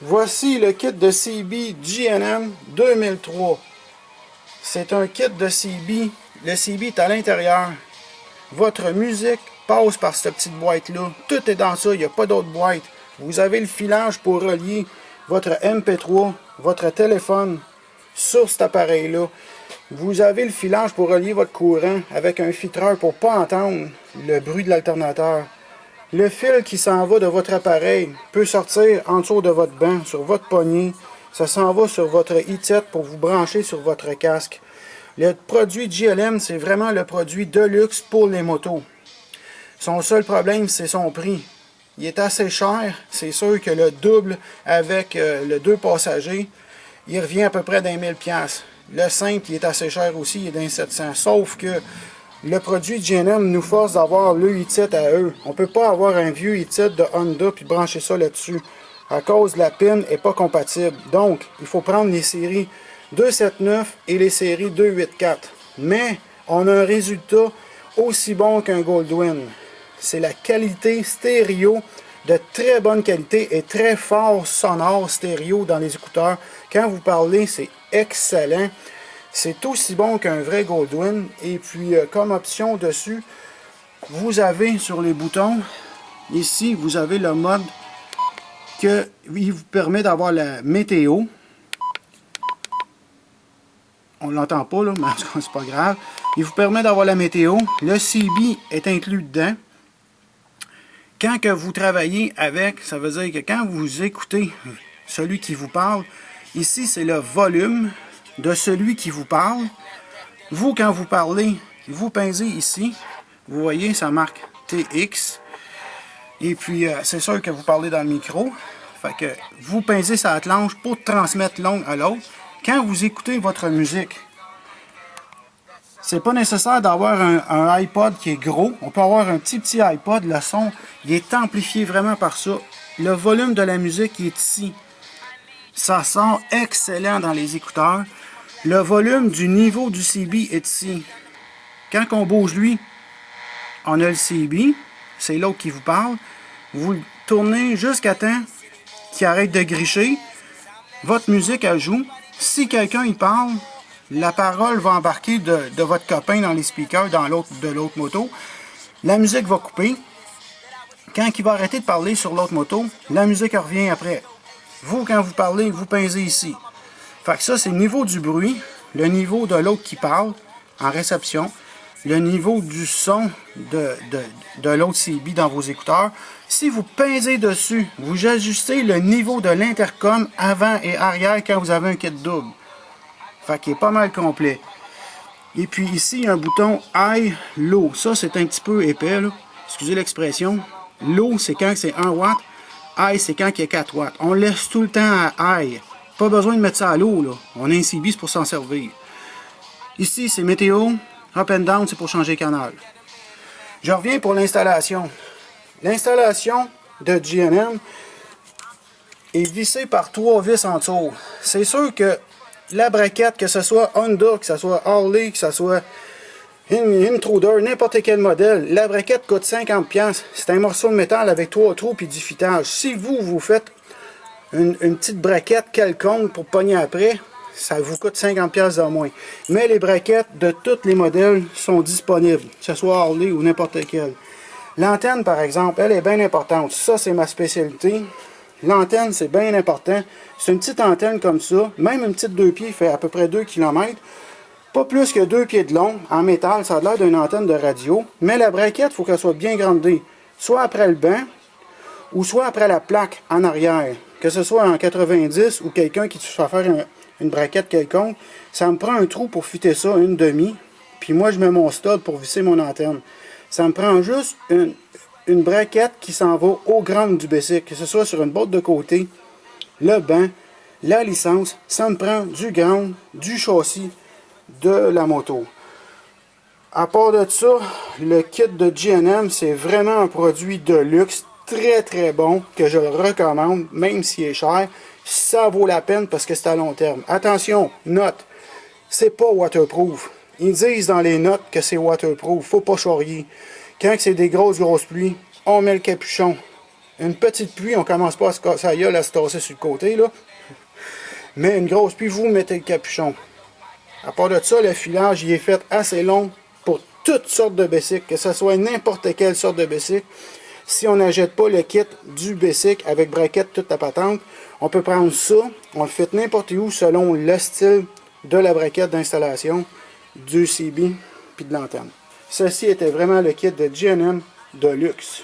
Voici le kit de CB G&M 2003. C'est un kit de CB. Le CB est à l'intérieur. Votre musique passe par cette petite boîte-là. Tout est dans ça, il n'y a pas d'autre boîte. Vous avez le filage pour relier votre MP3, votre téléphone sur cet appareil-là. Vous avez le filage pour relier votre courant avec un filtreur pour ne pas entendre le bruit de l'alternateur. Le fil qui s'en va de votre appareil peut sortir en dessous de votre banc, sur votre poignée. Ça s'en va sur votre headset pour vous brancher sur votre casque. Le produit GLM, c'est vraiment le produit de luxe pour les motos. Son seul problème, c'est son prix. Il est assez cher. C'est sûr que le double avec le 2 passagers, il revient à peu près d'1 000 $. Le simple, il est assez cher aussi, il est d'un 700. Sauf que le produit GNM nous force d'avoir le headset à eux. On ne peut pas avoir un vieux headset de Honda puis brancher ça là-dessus. À cause de la pin n'est pas compatible. Donc, il faut prendre les séries 279 et les séries 284. Mais, on a un résultat aussi bon qu'un Goldwyn. C'est la qualité stéréo, de très bonne qualité et très fort sonore stéréo dans les écouteurs. Quand vous parlez, c'est excellent. C'est aussi bon qu'un vrai Goldwyn. Et puis, comme option dessus, vous avez sur les boutons, ici, vous avez le mode qui vous permet d'avoir la météo. On ne l'entend pas, là, mais c'est pas grave. Il vous permet d'avoir la météo. Le CB est inclus dedans. Quand que vous travaillez avec, ça veut dire que quand vous écoutez celui qui vous parle, ici, c'est le volume de celui qui vous parle. Vous, quand vous parlez, vous pincez ici. Vous voyez, ça marque TX. Et puis, c'est sûr que vous parlez dans le micro. Fait que vous pincez sa planche pour transmettre l'onde à l'autre. Quand vous écoutez votre musique, c'est pas nécessaire d'avoir un iPod qui est gros. On peut avoir un petit iPod. Le son, il est amplifié vraiment par ça. Le volume de la musique il est ici. Ça sort excellent dans les écouteurs. Le volume du niveau du CB est ici. Quand on bouge lui, on a le CB. C'est l'autre qui vous parle. Vous le tournez jusqu'à temps qu'il arrête de gricher. Votre musique, elle joue. Si quelqu'un y parle, la parole va embarquer de votre copain dans les speakers de l'autre moto. La musique va couper. Quand il va arrêter de parler sur l'autre moto, la musique revient après. Vous, quand vous parlez, vous pincez ici. Fait que ça, c'est le niveau du bruit, le niveau de l'autre qui parle en réception, le niveau du son de l'autre CB dans vos écouteurs. Si vous pincez dessus, vous ajustez le niveau de l'intercom avant et arrière quand vous avez un kit double. Fait qu'il est pas mal complet. Et puis ici, il y a un bouton High, Low. Ça, c'est un petit peu épais, là. Excusez l'expression. Low, c'est quand c'est 1 watt. High, c'est quand il y a 4 watts. On laisse tout le temps à High. Pas besoin de mettre ça à l'eau, là. On a un CB, c'est pour s'en servir. Ici, c'est météo. Up and down, c'est pour changer canal. Je reviens pour l'installation. L'installation de GNM est vissée par 3 vis en dessous. C'est sûr que la braquette, que ce soit Honda, que ce soit Harley, que ce soit Intruder, n'importe quel modèle, la braquette coûte 50$. C'est un morceau de métal avec 3 trous et du fitage. Si vous faites une petite braquette quelconque pour pogner après, ça vous coûte 50$ de moins. Mais les braquettes de tous les modèles sont disponibles, que ce soit Harley ou n'importe quel. L'antenne, par exemple, elle est bien importante. Ça, c'est ma spécialité. L'antenne, c'est bien important. C'est une petite antenne comme ça. Même une petite 2 pieds fait à peu près 2 km. Pas plus que 2 pieds de long. En métal, ça a l'air d'une antenne de radio. Mais la braquette, il faut qu'elle soit bien grandée. Soit après le banc, ou soit après la plaque en arrière. Que ce soit en 90 ou quelqu'un qui va faire une braquette quelconque, ça me prend un trou pour fitter ça, une demi. Puis moi, je mets mon stud pour visser mon antenne. Ça me prend juste une braquette qui s'en va au ground du bicycle, que ce soit sur une boîte de côté, le banc, la licence. Ça me prend du ground, du châssis de la moto. À part de ça, le kit de GNM, c'est vraiment un produit de luxe, très très bon, que je le recommande, même s'il est cher. Ça vaut la peine parce que c'est à long terme. Attention, note, c'est pas waterproof. Ils disent dans les notes que c'est waterproof, faut pas charrier. Quand c'est des grosses pluies, on met le capuchon. Une petite pluie, on commence pas à se casser la gueule, à se tasser sur le côté, là. Mais une grosse pluie, vous mettez le capuchon. À part de ça, le filage, il est fait assez long pour toutes sortes de bicycles, que ce soit n'importe quelle sorte de bicycle. Si on n'achète pas le kit du bicycle avec braquette, toute la patente, on peut prendre ça, on le fait n'importe où selon le style de la braquette d'installation, du CB puis de l'antenne. Ceci était vraiment le kit de G&M de luxe.